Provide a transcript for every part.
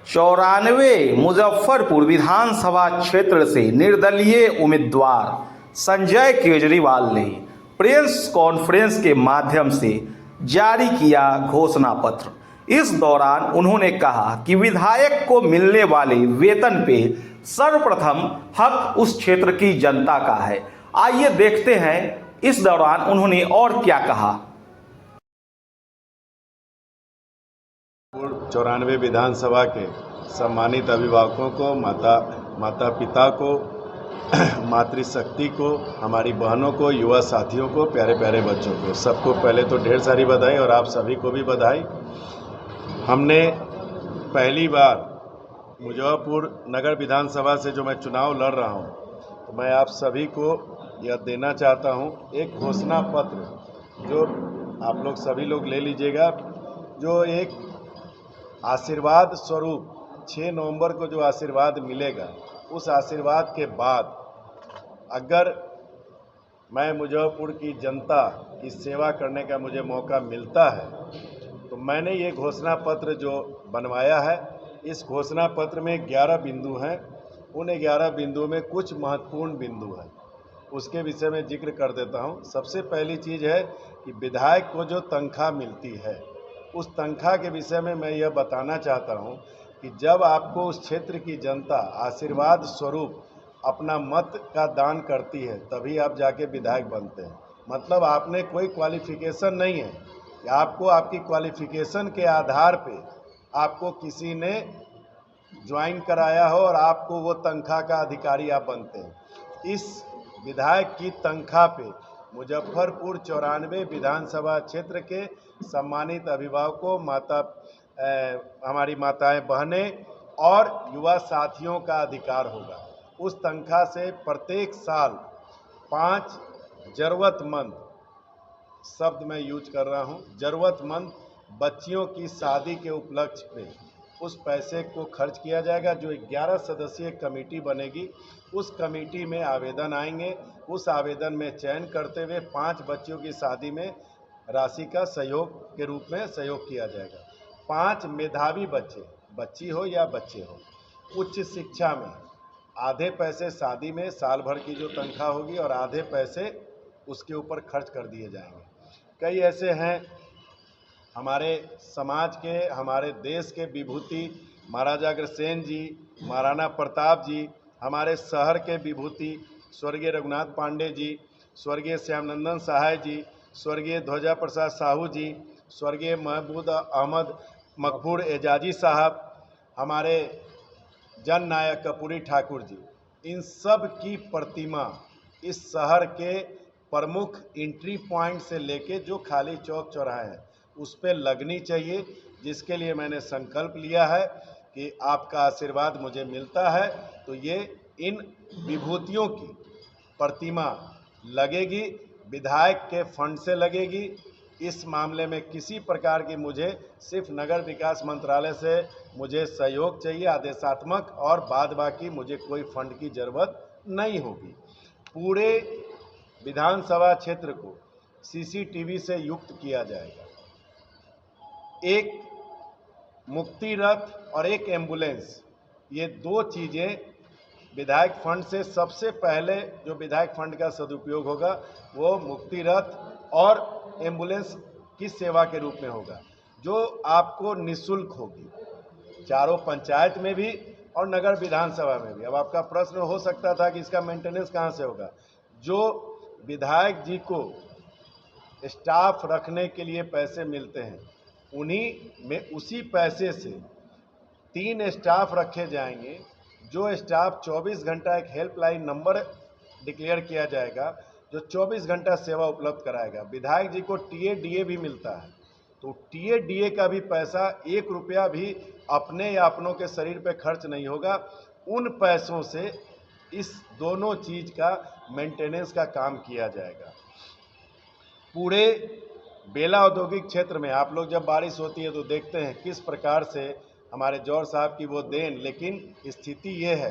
94 मुजफ्फरपुर विधानसभा क्षेत्र से निर्दलीय उम्मीदवार संजय केजरीवाल ने प्रेस कॉन्फ्रेंस के माध्यम से जारी किया घोषणा पत्र। इस दौरान उन्होंने कहा कि विधायक को मिलने वाले वेतन पे सर्वप्रथम हक उस क्षेत्र की जनता का है। आइए देखते हैं इस दौरान उन्होंने और क्या कहा। 94 विधानसभा के सम्मानित अभिभावकों को, माता पिता को, मातृशक्ति को, हमारी बहनों को, युवा साथियों को, प्यारे प्यारे बच्चों को, सबको पहले तो ढेर सारी बधाई और आप सभी को भी बधाई। हमने पहली बार मुजफ्फरपुर नगर विधानसभा से जो मैं चुनाव लड़ रहा हूं, तो मैं आप सभी को यह देना चाहता हूं एक घोषणा पत्र जो आप लोग सभी लोग ले लीजिएगा, जो एक आशीर्वाद स्वरूप 6 नवंबर को जो आशीर्वाद मिलेगा, उस आशीर्वाद के बाद अगर मैं मुजफ्फरपुर की जनता की सेवा करने का मुझे मौका मिलता है, तो मैंने ये घोषणा पत्र जो बनवाया है, इस घोषणा पत्र में 11 बिंदु हैं। उन 11 बिंदुओं में कुछ महत्वपूर्ण बिंदु हैं, उसके विषय में जिक्र कर देता हूं। सबसे पहली चीज़ है कि विधायक को जो तनख्वाह मिलती है, उस तनख्वाह के विषय में मैं यह बताना चाहता हूं कि जब आपको उस क्षेत्र की जनता आशीर्वाद स्वरूप अपना मत का दान करती है, तभी आप जाके विधायक बनते हैं। मतलब आपने कोई क्वालिफिकेशन नहीं है कि आपको आपकी क्वालिफिकेशन के आधार पे आपको किसी ने ज्वाइन कराया हो और आपको वो तनख्वाह का अधिकारी आप बनते हैं। इस विधायक की तनख्वाह पे मुजफ्फरपुर 94 विधानसभा क्षेत्र के सम्मानित अभिभावकों, हमारी माताएं, बहनें और युवा साथियों का अधिकार होगा। उस तनख्वाह से प्रत्येक साल 5 जरूरतमंद, शब्द मैं यूज कर रहा हूं, जरूरतमंद बच्चियों की शादी के उपलक्ष्य पे उस पैसे को खर्च किया जाएगा। जो 11 सदस्यीय कमेटी बनेगी, उस कमेटी में आवेदन आएंगे। उस आवेदन में चयन करते हुए 5 बच्चियों की शादी में राशि का सहयोग के रूप में सहयोग किया जाएगा। 5 मेधावी बच्चे, बच्ची हो या बच्चे हो, उच्च शिक्षा में आधे पैसे शादी में साल भर की जो तनख्वाह होगी और आधे पैसे उसके ऊपर खर्च कर दिए जाएंगे। कई ऐसे हैं हमारे समाज के, हमारे देश के विभूति महाराजा अग्रसेन जी, महाराणा प्रताप जी, हमारे शहर के विभूति स्वर्गीय रघुनाथ पांडे जी, स्वर्गीय श्यामनंदन सहाय जी, स्वर्गीय ध्वजा प्रसाद साहू जी, स्वर्गीय महमूद अहमद मकबूर एजाजी साहब, हमारे जन नायक कपूरी ठाकुर जी, इन सब की प्रतिमा इस शहर के प्रमुख एंट्री पॉइंट से लेके जो खाली चौक चौराहे हैं उस पर लगनी चाहिए, जिसके लिए मैंने संकल्प लिया है कि आपका आशीर्वाद मुझे मिलता है तो ये इन विभूतियों की प्रतिमा लगेगी, विधायक के फंड से लगेगी। इस मामले में किसी प्रकार की मुझे सिर्फ नगर विकास मंत्रालय से मुझे सहयोग चाहिए आदेशात्मक, और बाद बाकी मुझे कोई फंड की ज़रूरत नहीं होगी। पूरे विधानसभा क्षेत्र को सीसीटीवी से युक्त किया जाएगा। एक मुक्ति रथ और एक एम्बुलेंस, ये 2 चीज़ें विधायक फंड से सबसे पहले जो विधायक फंड का सदुपयोग होगा वो मुक्ति रथ और एम्बुलेंस की सेवा के रूप में होगा, जो आपको निःशुल्क होगी, चारों पंचायत में भी और नगर विधानसभा में भी। अब आपका प्रश्न हो सकता था कि इसका मेंटेनेंस कहाँ से होगा। जो विधायक जी को स्टाफ रखने के लिए पैसे मिलते हैं, उन्हीं में उसी पैसे से 3 स्टाफ रखे जाएंगे। जो स्टाफ 24 घंटा, एक हेल्पलाइन नंबर डिक्लेयर किया जाएगा जो 24 घंटा सेवा उपलब्ध कराएगा। विधायक जी को टीए डीए भी मिलता है, तो टीए डीए का भी पैसा 1 रुपया भी अपने या अपनों के शरीर पे खर्च नहीं होगा। उन पैसों से इस दोनों चीज़ का मेंटेनेंस का काम किया जाएगा। पूरे बेला औद्योगिक क्षेत्र में आप लोग जब बारिश होती है तो देखते हैं किस प्रकार से हमारे जौहर साहब की वो देन, लेकिन स्थिति ये है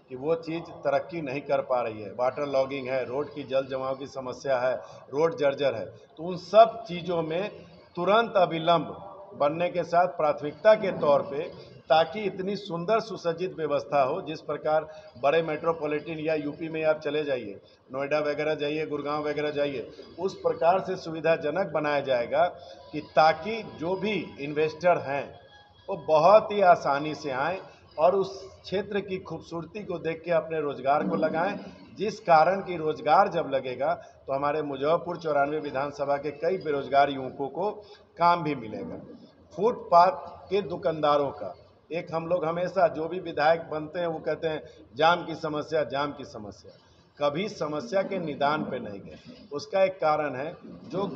कि वो चीज़ तरक्की नहीं कर पा रही है। वाटर लॉगिंग है, रोड की जल जमाव की समस्या है, रोड जर्जर है। तो उन सब चीज़ों में तुरंत अविलंब बनने के साथ प्राथमिकता के तौर पे ताकि इतनी सुंदर सुसज्जित व्यवस्था हो। जिस प्रकार बड़े मेट्रोपॉलिटन या यूपी में आप चले जाइए, नोएडा वगैरह जाइए, गुड़गांव वगैरह जाइए, उस प्रकार से सुविधाजनक बनाया जाएगा कि ताकि जो भी इन्वेस्टर हैं वो बहुत ही आसानी से आएँ और उस क्षेत्र की खूबसूरती को देख के अपने रोजगार को लगाएं, जिस कारण कि रोजगार जब लगेगा तो हमारे मुजफ्फरपुर 94 विधानसभा के कई बेरोजगार युवकों को काम भी मिलेगा। फुटपाथ के दुकानदारों का एक हम लोग हमेशा जो भी विधायक बनते हैं वो कहते हैं जाम की समस्या, जाम की समस्या, कभी समस्या के निदान पे नहीं गए। उसका एक कारण है, जो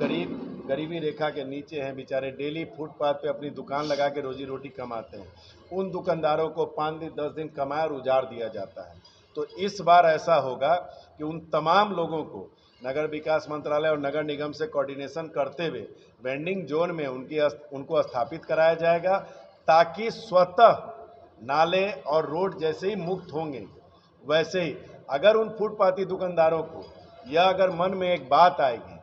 गरीबी रेखा के नीचे हैं बेचारे, डेली फुटपाथ पे अपनी दुकान लगा के रोजी रोटी कमाते हैं, उन दुकानदारों को 5 दिन 10 दिन कमाया और उजाड़ दिया जाता है। तो इस बार ऐसा होगा कि उन तमाम लोगों को नगर विकास मंत्रालय और नगर निगम से कोऑर्डिनेशन करते हुए वेंडिंग जोन में उनको स्थापित कराया जाएगा, ताकि स्वतः नाले और रोड जैसे ही मुक्त होंगे वैसे ही अगर उन फुटपाथी दुकानदारों को यह अगर मन में एक बात आएगी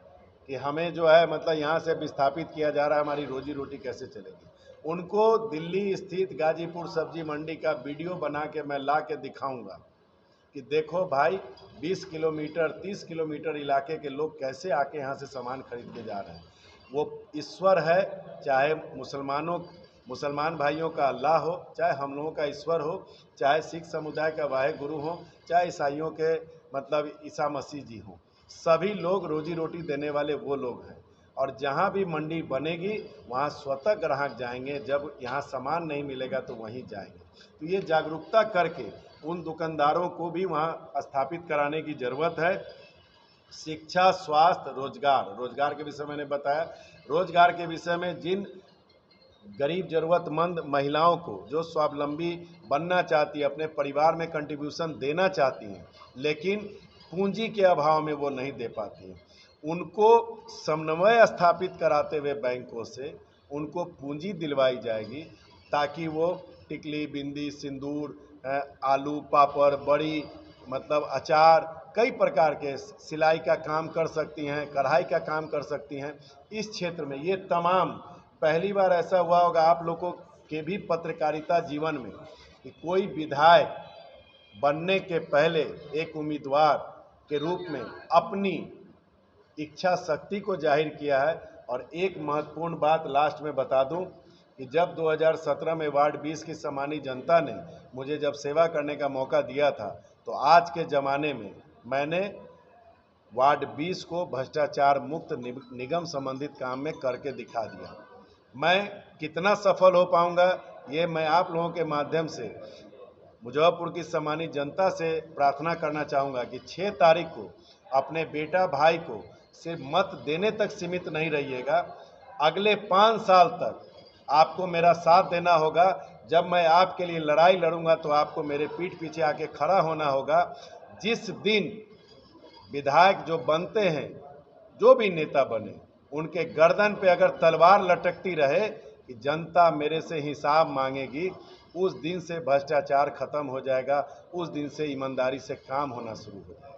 कि हमें जो है मतलब यहाँ से विस्थापित किया जा रहा है, हमारी रोजी रोटी कैसे चलेगी, उनको दिल्ली स्थित गाजीपुर सब्जी मंडी का वीडियो बना के मैं ला के दिखाऊंगा कि देखो भाई 20 किलोमीटर 30 किलोमीटर इलाके के लोग कैसे आके यहाँ से सामान खरीद के जा रहे हैं। वो ईश्वर है, चाहे मुसलमान भाइयों का अल्लाह हो, चाहे हम लोगों का ईश्वर हो, चाहे सिख समुदाय का वाहे गुरु हो, चाहे ईसाइयों के मतलब ईसा मसीह जी हो, सभी लोग रोजी रोटी देने वाले वो लोग हैं। और जहाँ भी मंडी बनेगी वहाँ स्वतः ग्राहक जाएंगे, जब यहाँ सामान नहीं मिलेगा तो वहीं जाएंगे। तो ये जागरूकता करके उन दुकानदारों को भी वहाँ स्थापित कराने की ज़रूरत है। शिक्षा, स्वास्थ्य, रोजगार के विषय मैंने बताया। रोजगार के विषय में जिन गरीब ज़रूरतमंद महिलाओं को जो स्वावलंबी बनना चाहती है, अपने परिवार में कंट्रीब्यूशन देना चाहती हैं, लेकिन पूंजी के अभाव में वो नहीं दे पाती हैं, उनको समन्वय स्थापित कराते हुए बैंकों से उनको पूंजी दिलवाई जाएगी, ताकि वो टिकली, बिंदी, सिंदूर, आलू, पापड़, बड़ी मतलब अचार, कई प्रकार के सिलाई का काम कर सकती हैं, कढ़ाई का काम कर सकती हैं। इस क्षेत्र में ये तमाम पहली बार ऐसा हुआ होगा आप लोगों के भी पत्रकारिता जीवन में कि कोई विधायक बनने के पहले एक उम्मीदवार के रूप में अपनी इच्छा शक्ति को जाहिर किया है। और एक महत्वपूर्ण बात लास्ट में बता दूं कि जब 2017 में वार्ड 20 की सम्मानित जनता ने मुझे जब सेवा करने का मौका दिया था, तो आज के ज़माने में मैंने वार्ड 20 को भ्रष्टाचार मुक्त निगम संबंधित काम में करके दिखा दिया। मैं कितना सफल हो पाऊंगा ये मैं आप लोगों के माध्यम से मुजफ्फरपुर की सम्मानित जनता से प्रार्थना करना चाहूँगा कि 6 तारीख को अपने बेटा भाई को सिर्फ मत देने तक सीमित नहीं रहिएगा, अगले 5 साल तक आपको मेरा साथ देना होगा। जब मैं आपके लिए लड़ाई लड़ूंगा तो आपको मेरे पीठ पीछे आके खड़ा होना होगा। जिस दिन विधायक जो बनते हैं, जो भी नेता बने, उनके गर्दन पे अगर तलवार लटकती रहे कि जनता मेरे से हिसाब मांगेगी, उस दिन से भ्रष्टाचार खत्म हो जाएगा, उस दिन से ईमानदारी से काम होना शुरू हो जाएगा।